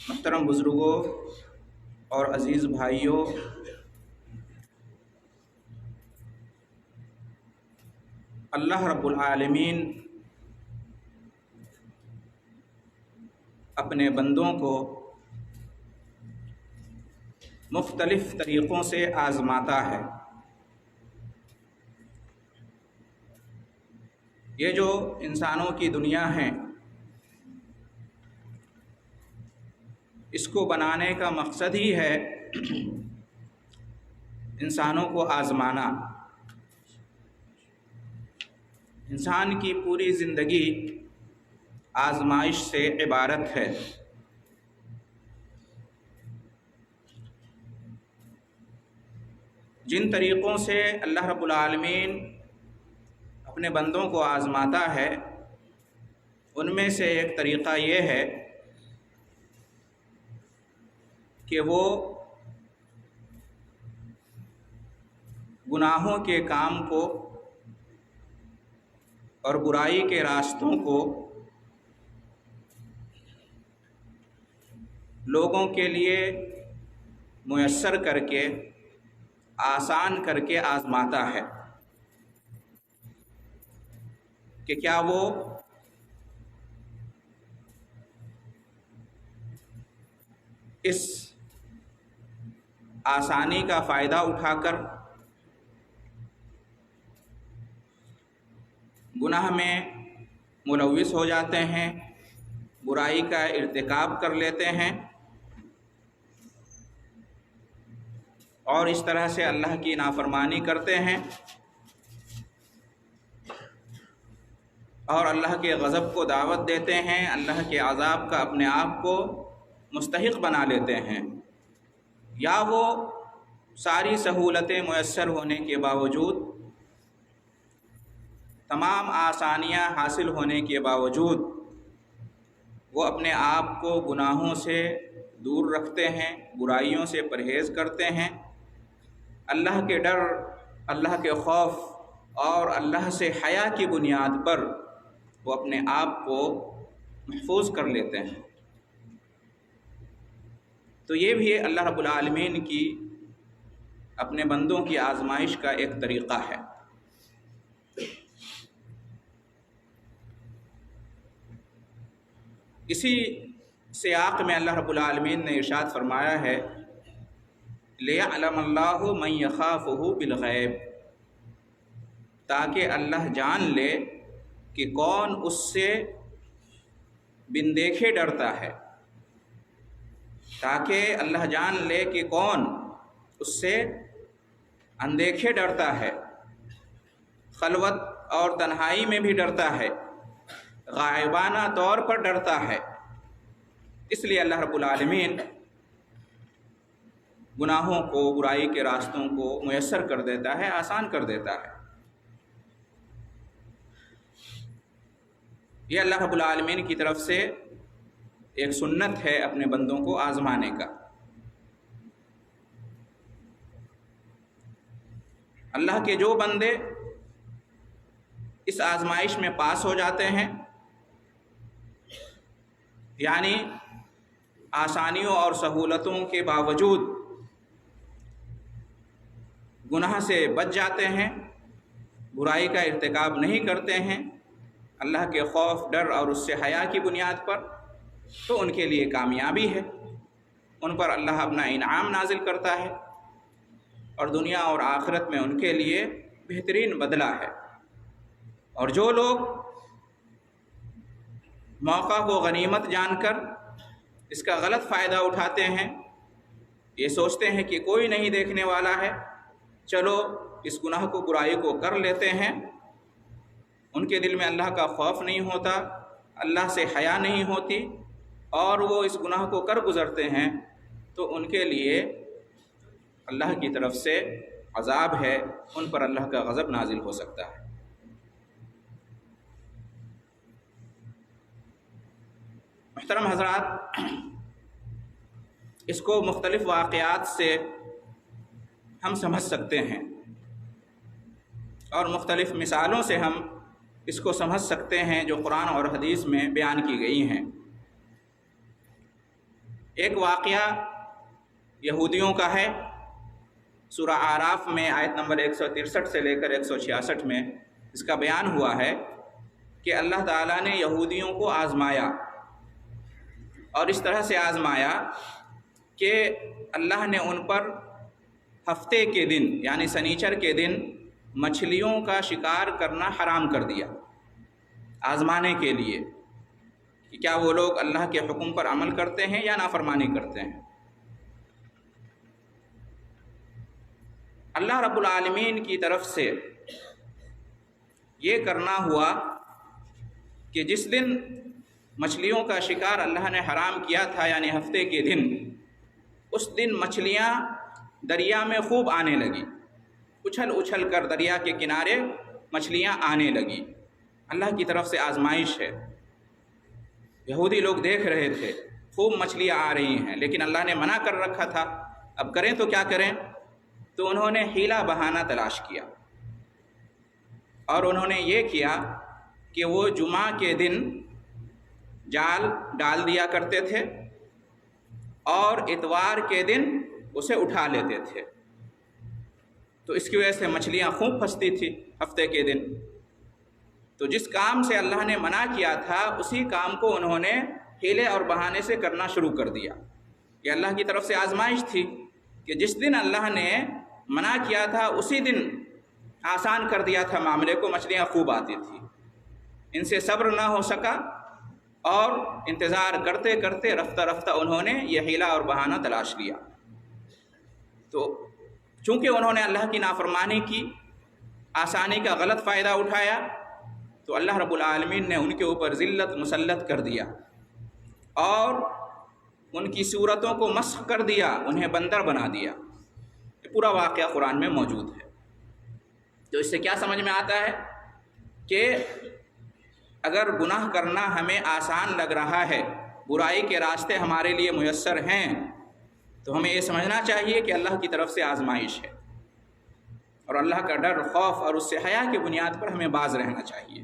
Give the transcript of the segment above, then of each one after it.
محترم بزرگوں اور عزیز بھائیوں، اللہ رب العالمین اپنے بندوں کو مختلف طریقوں سے آزماتا ہے۔ یہ جو انسانوں کی دنیا ہے، اس کو بنانے کا مقصد ہی ہے انسانوں کو آزمانا۔ انسان کی پوری زندگی آزمائش سے عبارت ہے۔ جن طریقوں سے اللہ رب العالمین اپنے بندوں کو آزماتا ہے، ان میں سے ایک طریقہ یہ ہے کہ وہ گناہوں کے کام کو اور برائی کے راستوں کو لوگوں کے لیے میسر کر کے، آسان کر کے آزماتا ہے کہ کیا وہ اس آسانی کا فائدہ اٹھا کر گناہ میں ملوث ہو جاتے ہیں، برائی کا ارتکاب کر لیتے ہیں، اور اس طرح سے اللہ کی نافرمانی کرتے ہیں اور اللہ کے غضب کو دعوت دیتے ہیں، اللہ کے عذاب کا اپنے آپ کو مستحق بنا لیتے ہیں، یا وہ ساری سہولتیں میسر ہونے کے باوجود، تمام آسانیاں حاصل ہونے کے باوجود وہ اپنے آپ کو گناہوں سے دور رکھتے ہیں، برائیوں سے پرہیز کرتے ہیں، اللہ کے ڈر، اللہ کے خوف اور اللہ سے حیا کی بنیاد پر وہ اپنے آپ کو محفوظ کر لیتے ہیں۔ تو یہ بھی اللہ رب العالمین کی اپنے بندوں کی آزمائش کا ایک طریقہ ہے۔ اسی سیاق میں اللہ رب العالمین نے ارشاد فرمایا ہے لِيَعْلَمَ اللَّهُ مَن يَخَافُهُ بِالْغَيْبِ، تاکہ اللہ جان لے کہ کون اس سے بن دیکھے ڈرتا ہے، تاکہ اللہ جان لے کہ کون اس سے اندیکھے ڈرتا ہے، خلوت اور تنہائی میں بھی ڈرتا ہے، غائبانہ طور پر ڈرتا ہے۔ اس لیے اللہ رب العالمین گناہوں کو، برائی کے راستوں کو میسر کر دیتا ہے، آسان کر دیتا ہے۔ یہ اللہ رب العالمین کی طرف سے ایک سنت ہے اپنے بندوں کو آزمانے کا۔ اللہ کے جو بندے اس آزمائش میں پاس ہو جاتے ہیں، یعنی آسانیوں اور سہولتوں کے باوجود گناہ سے بچ جاتے ہیں، برائی کا ارتکاب نہیں کرتے ہیں، اللہ کے خوف، ڈر اور اس سے حیا کی بنیاد پر، تو ان کے لیے کامیابی ہے، ان پر اللہ اپنا انعام نازل کرتا ہے اور دنیا اور آخرت میں ان کے لیے بہترین بدلہ ہے۔ اور جو لوگ موقع کو غنیمت جان کر اس کا غلط فائدہ اٹھاتے ہیں، یہ سوچتے ہیں کہ کوئی نہیں دیکھنے والا ہے، چلو اس گناہ کو، برائی کو کر لیتے ہیں، ان کے دل میں اللہ کا خوف نہیں ہوتا، اللہ سے حیا نہیں ہوتی، اور وہ اس گناہ کو کر گزرتے ہیں، تو ان کے لیے اللہ کی طرف سے عذاب ہے، ان پر اللہ کا غضب نازل ہو سکتا ہے۔ محترم حضرات، اس کو مختلف واقعات سے ہم سمجھ سکتے ہیں اور مختلف مثالوں سے ہم اس کو سمجھ سکتے ہیں جو قرآن اور حدیث میں بیان کی گئی ہیں۔ ایک واقعہ یہودیوں کا ہے، سورہ آراف میں آیت نمبر 163 سے لے کر 166 میں اس کا بیان ہوا ہے کہ اللہ تعالیٰ نے یہودیوں کو آزمایا، اور اس طرح سے آزمایا کہ اللہ نے ان پر ہفتے کے دن یعنی سنیچر کے دن مچھلیوں کا شکار کرنا حرام کر دیا، آزمانے کے لیے کہ کیا وہ لوگ اللہ کے حکم پر عمل کرتے ہیں یا نافرمانی کرتے ہیں۔ اللہ رب العالمین کی طرف سے یہ کرنا ہوا کہ جس دن مچھلیوں کا شکار اللہ نے حرام کیا تھا یعنی ہفتے کے دن، اس دن مچھلیاں دریا میں خوب آنے لگی، اچھل اچھل کر دریا کے کنارے مچھلیاں آنے لگی۔ اللہ کی طرف سے آزمائش ہے، یہودی لوگ دیکھ رہے تھے خوب مچھلیاں آ رہی ہیں، لیکن اللہ نے منع کر رکھا تھا، اب کریں تو کیا کریں؟ تو انہوں نے حیلہ بہانہ تلاش کیا، اور انہوں نے یہ کیا کہ وہ جمعہ کے دن جال ڈال دیا کرتے تھے اور اتوار کے دن اسے اٹھا لیتے تھے، تو اس کی وجہ سے مچھلیاں خوب پھنستی تھی ہفتے کے دن۔ تو جس کام سے اللہ نے منع کیا تھا اسی کام کو انہوں نے حیلے اور بہانے سے کرنا شروع کر دیا۔ یہ اللہ کی طرف سے آزمائش تھی کہ جس دن اللہ نے منع کیا تھا اسی دن آسان کر دیا تھا معاملے کو، مچھلیاں خوب آتی تھی، ان سے صبر نہ ہو سکا اور انتظار کرتے کرتے رفتہ رفتہ انہوں نے یہ حیلہ اور بہانہ تلاش لیا۔ تو چونکہ انہوں نے اللہ کی نافرمانی کی، آسانی کا غلط فائدہ اٹھایا، تو اللہ رب العالمین نے ان کے اوپر ذلت مسلط کر دیا اور ان کی صورتوں کو مسخ کر دیا، انہیں بندر بنا دیا۔ یہ پورا واقعہ قرآن میں موجود ہے۔ تو اس سے کیا سمجھ میں آتا ہے کہ اگر گناہ کرنا ہمیں آسان لگ رہا ہے، برائی کے راستے ہمارے لیے میسر ہیں، تو ہمیں یہ سمجھنا چاہیے کہ اللہ کی طرف سے آزمائش ہے، اور اللہ کا ڈر، خوف اور اس سے حیا کی بنیاد پر ہمیں باز رہنا چاہیے،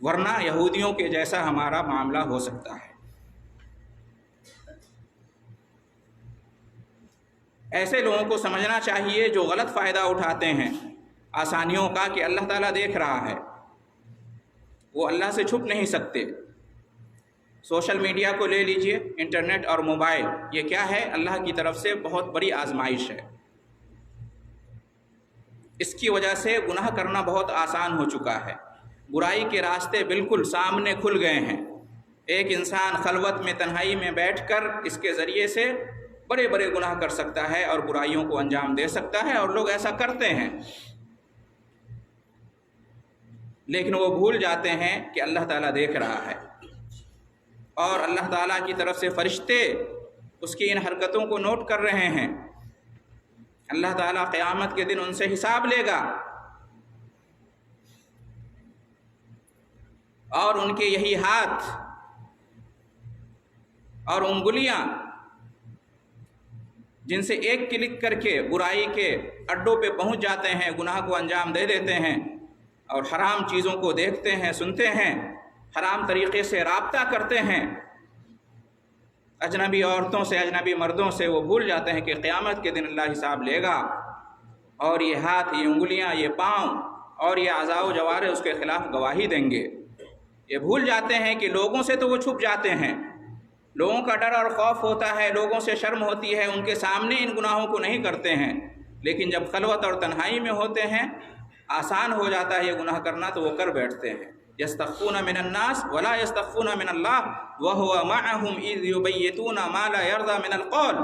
ورنہ یہودیوں کے جیسا ہمارا معاملہ ہو سکتا ہے۔ ایسے لوگوں کو سمجھنا چاہیے جو غلط فائدہ اٹھاتے ہیں آسانیوں کا کہ اللہ تعالیٰ دیکھ رہا ہے، وہ اللہ سے چھپ نہیں سکتے۔ سوشل میڈیا کو لے لیجئے، انٹرنیٹ اور موبائل، یہ کیا ہے؟ اللہ کی طرف سے بہت بڑی آزمائش ہے۔ اس کی وجہ سے گناہ کرنا بہت آسان ہو چکا ہے، برائی کے راستے بالکل سامنے کھل گئے ہیں۔ ایک انسان خلوت میں تنہائی میں بیٹھ کر اس کے ذریعے سے بڑے بڑے گناہ کر سکتا ہے اور برائیوں کو انجام دے سکتا ہے، اور لوگ ایسا کرتے ہیں، لیکن وہ بھول جاتے ہیں کہ اللہ تعالیٰ دیکھ رہا ہے، اور اللہ تعالیٰ کی طرف سے فرشتے اس کی ان حرکتوں کو نوٹ کر رہے ہیں۔ اللہ تعالیٰ قیامت کے دن ان سے حساب لے گا، اور ان کے یہی ہاتھ اور انگلیاں جن سے ایک کلک کر کے برائی کے اڈوں پہ پہنچ جاتے ہیں، گناہ کو انجام دے دیتے ہیں، اور حرام چیزوں کو دیکھتے ہیں، سنتے ہیں، حرام طریقے سے رابطہ کرتے ہیں اجنبی عورتوں سے، اجنبی مردوں سے، وہ بھول جاتے ہیں کہ قیامت کے دن اللہ حساب لے گا، اور یہ ہاتھ، یہ انگلیاں، یہ پاؤں اور یہ اعضاء و جوارح اس کے خلاف گواہی دیں گے۔ یہ بھول جاتے ہیں کہ لوگوں سے تو وہ چھپ جاتے ہیں، لوگوں کا ڈر اور خوف ہوتا ہے، لوگوں سے شرم ہوتی ہے، ان کے سامنے ان گناہوں کو نہیں کرتے ہیں، لیکن جب خلوت اور تنہائی میں ہوتے ہیں، آسان ہو جاتا ہے یہ گناہ کرنا، تو وہ کر بیٹھتے ہیں۔ یستخفون من الناس ولا یستخفون من اللہ وهو معهم اذ یبیتون ما لا یرضى من القول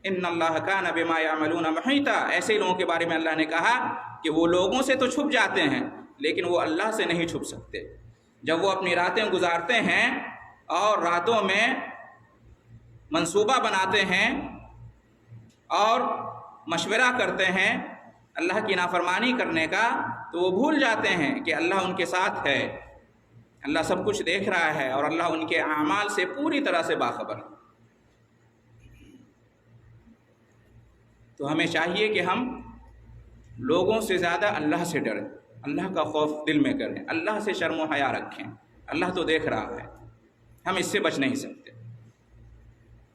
ان اللہ کان بما یعملون محیطا۔ ایسے لوگوں کے بارے میں اللہ نے کہا کہ وہ لوگوں سے تو چھپ جاتے ہیں، لیکن وہ اللہ سے نہیں چھپ سکتے۔ جب وہ اپنی راتیں گزارتے ہیں اور راتوں میں منصوبہ بناتے ہیں اور مشورہ کرتے ہیں اللہ کی نافرمانی کرنے کا، تو وہ بھول جاتے ہیں کہ اللہ ان کے ساتھ ہے، اللہ سب کچھ دیکھ رہا ہے، اور اللہ ان کے اعمال سے پوری طرح سے باخبر ہے۔ تو ہمیں چاہیے کہ ہم لوگوں سے زیادہ اللہ سے ڈریں، اللہ کا خوف دل میں کریں، اللہ سے شرم و حیا رکھیں، اللہ تو دیکھ رہا ہے۔ ہم اس سے بچ نہیں سکتے۔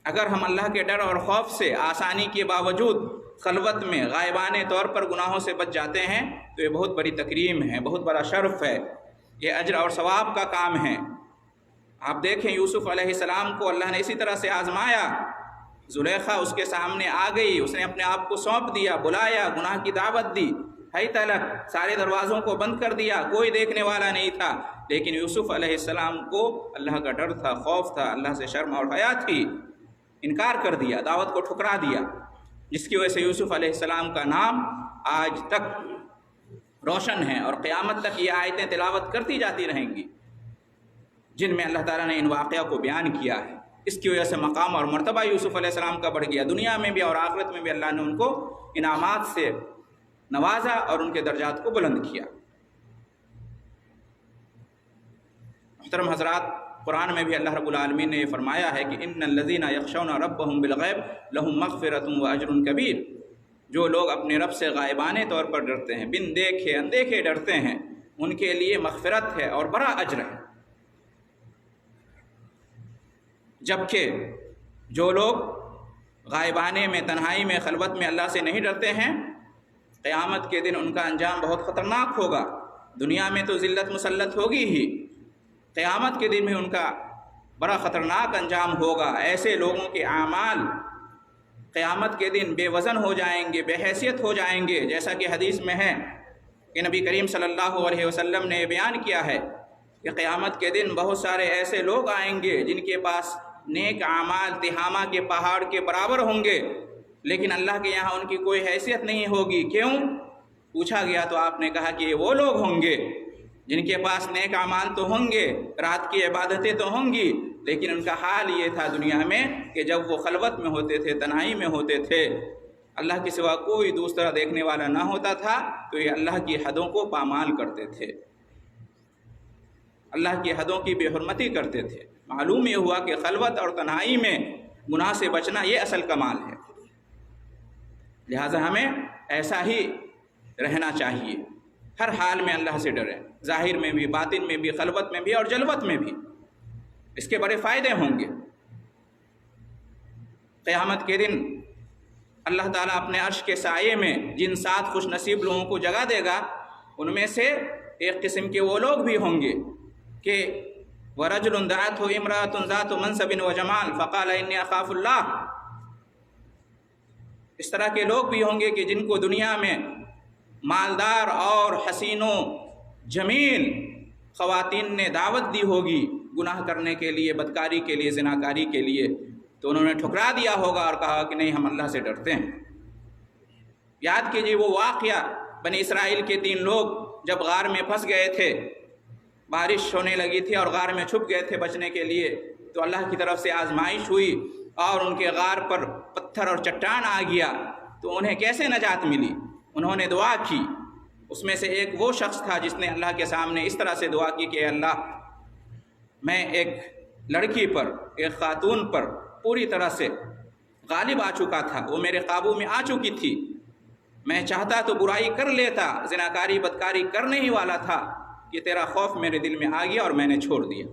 اگر ہم اللہ کے ڈر اور خوف سے آسانی کے باوجود خلوت میں غائبانہ طور پر گناہوں سے بچ جاتے ہیں تو یہ بہت بڑی تکریم ہے، بہت بڑا شرف ہے، یہ اجر اور ثواب کا کام ہے۔ آپ دیکھیں یوسف علیہ السلام کو اللہ نے اسی طرح سے آزمایا۔ زلیخا اس کے سامنے آ گئی، اس نے اپنے آپ کو سونپ دیا، بلایا، گناہ کی دعوت دی، ہائی تلک سارے دروازوں کو بند کر دیا، کوئی دیکھنے والا نہیں تھا، لیکن یوسف علیہ السلام کو اللہ کا ڈر تھا، خوف تھا، اللہ سے شرم اور حیا تھی، انکار کر دیا، دعوت کو ٹھکرا دیا، جس کی وجہ سے یوسف علیہ السلام کا نام آج تک روشن ہے اور قیامت تک یہ آیتیں تلاوت کرتی جاتی رہیں گی جن میں اللہ تعالیٰ نے ان واقعہ کو بیان کیا ہے۔ اس کی وجہ سے مقام اور مرتبہ یوسف علیہ السلام کا بڑھ گیا، دنیا میں بھی اور آخرت میں بھی اللہ نے ان کو انعامات سے نوازا اور ان کے درجات کو بلند کیا۔ محترم حضرات، قرآن میں بھی اللہ رب العالمین نے یہ فرمایا ہے کہ ان الذین یخشون ربهم بالغیب لهم مغفرۃ واجر کبیر، جو لوگ اپنے رب سے غائبانہ طور پر ڈرتے ہیں، بن دیکھے اندیکھے ڈرتے ہیں، ان کے لیے مغفرت ہے اور بڑا اجر ہے۔ جبکہ جو لوگ غائبانے میں، تنہائی میں، خلوت میں اللہ سے نہیں ڈرتے ہیں، قیامت کے دن ان کا انجام بہت خطرناک ہوگا۔ دنیا میں تو ذلت مسلط ہوگی ہی، قیامت کے دن میں ان کا بڑا خطرناک انجام ہوگا۔ ایسے لوگوں کے اعمال قیامت کے دن بے وزن ہو جائیں گے، بے حیثیت ہو جائیں گے، جیسا کہ حدیث میں ہے کہ نبی کریم صلی اللہ علیہ وسلم نے یہ بیان کیا ہے کہ قیامت کے دن بہت سارے ایسے لوگ آئیں گے جن کے پاس نیک اعمال تہامہ کے پہاڑ کے برابر ہوں گے، لیکن اللہ کے یہاں ان کی کوئی حیثیت نہیں ہوگی۔ کیوں؟ پوچھا گیا تو آپ نے کہا کہ یہ وہ لوگ ہوں گے جن کے پاس نیک اعمال تو ہوں گے، رات کی عبادتیں تو ہوں گی، لیکن ان کا حال یہ تھا دنیا میں کہ جب وہ خلوت میں ہوتے تھے، تنہائی میں ہوتے تھے، اللہ کے سوا کوئی دوسرا دیکھنے والا نہ ہوتا تھا، تو یہ اللہ کی حدوں کو پامال کرتے تھے، اللہ کی حدوں کی بے حرمتی کرتے تھے۔ معلوم یہ ہوا کہ خلوت اور تنہائی میں گناہ سے بچنا یہ اصل کمال ہے، لہٰذا ہمیں ایسا ہی رہنا چاہیے، ہر حال میں اللہ سے ڈریں، ظاہر میں بھی، باطن میں بھی، خلوت میں بھی اور جلوت میں بھی۔ اس کے بڑے فائدے ہوں گے۔ قیامت کے دن اللہ تعالیٰ اپنے عرش کے سائے میں جن 7 خوش نصیب لوگوں کو جگہ دے گا، ان میں سے ایک قسم کے وہ لوگ بھی ہوں گے کہ وَرَجُلٌ دَعَتْهُ امْرَأَةٌ ذَاتُ مَنْصَبٍ وَجَمَالٍ فَقَالَ إِنِّي أَخَافُ اللَّهَ۔ اس طرح کے لوگ بھی ہوں گے کہ جن کو دنیا میں مالدار اور حسین و جمیل خواتین نے دعوت دی ہوگی گناہ کرنے کے لیے، بدکاری کے لیے، زناکاری کے لیے، تو انہوں نے ٹھکرا دیا ہوگا اور کہا کہ نہیں، ہم اللہ سے ڈرتے ہیں۔ یاد کیجیے وہ واقعہ، بنی اسرائیل کے 3 لوگ جب غار میں پھنس گئے تھے، بارش ہونے لگی تھی اور غار میں چھپ گئے تھے بچنے کے لیے، تو اللہ کی طرف سے آزمائش ہوئی اور ان کے غار پر پتھر اور چٹان آ گیا، تو انہیں کیسے نجات ملی؟ انہوں نے دعا کی۔ اس میں سے ایک وہ شخص تھا جس نے اللہ کے سامنے اس طرح سے دعا کی کہ اے اللہ، میں ایک لڑکی پر، ایک خاتون پر پوری طرح سے غالب آ چکا تھا، وہ میرے قابو میں آ چکی تھی، میں چاہتا تو برائی کر لیتا، زناکاری بدکاری کرنے ہی والا تھا، کہ تیرا خوف میرے دل میں آ گیا اور میں نے چھوڑ دیا۔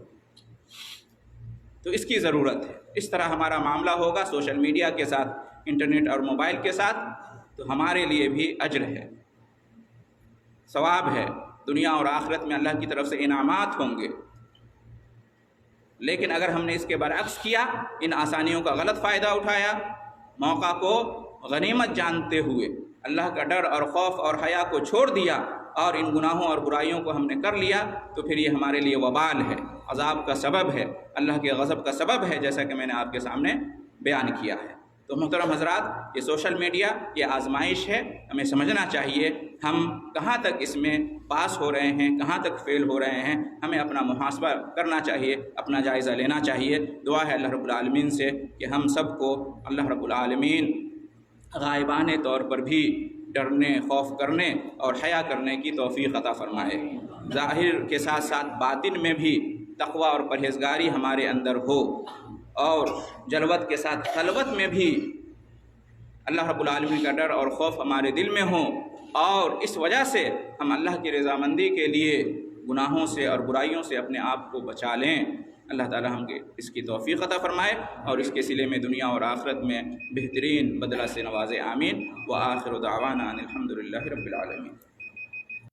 تو اس کی ضرورت ہے۔ اس طرح ہمارا معاملہ ہوگا سوشل میڈیا کے ساتھ، انٹرنیٹ اور موبائل کے ساتھ، تو ہمارے لیے بھی اجر ہے، ثواب ہے، دنیا اور آخرت میں اللہ کی طرف سے انعامات ہوں گے۔ لیکن اگر ہم نے اس کے برعکس کیا، ان آسانیوں کا غلط فائدہ اٹھایا، موقع کو غنیمت جانتے ہوئے اللہ کا ڈر اور خوف اور حیا کو چھوڑ دیا اور ان گناہوں اور برائیوں کو ہم نے کر لیا، تو پھر یہ ہمارے لیے وبال ہے، عذاب کا سبب ہے، اللہ کے غضب کا سبب ہے، جیسا کہ میں نے آپ کے سامنے بیان کیا ہے۔ تو محترم حضرات، یہ سوشل میڈیا یہ آزمائش ہے، ہمیں سمجھنا چاہیے ہم کہاں تک اس میں پاس ہو رہے ہیں، کہاں تک فیل ہو رہے ہیں، ہمیں اپنا محاسبہ کرنا چاہیے، اپنا جائزہ لینا چاہیے۔ دعا ہے اللہ رب العالمین سے کہ ہم سب کو اللہ رب العالمین غائبانہ طور پر بھی ڈرنے، خوف کرنے اور حیا کرنے کی توفیق عطا فرمائے، ظاہر کے ساتھ ساتھ باطن میں بھی تقوی اور پرہیزگاری ہمارے اندر ہو، اور جلوت کے ساتھ خلوت میں بھی اللہ رب العالمین کا ڈر اور خوف ہمارے دل میں ہو، اور اس وجہ سے ہم اللہ کی رضامندی کے لیے گناہوں سے اور برائیوں سے اپنے آپ کو بچا لیں۔ اللہ تعالی ہم کے اس کی توفیق عطا فرمائے اور اس کے صلے میں دنیا اور آخرت میں بہترین بدلہ سے نوازے، آمین۔ وآخر دعوانا ان الحمد للہ رب العالمین۔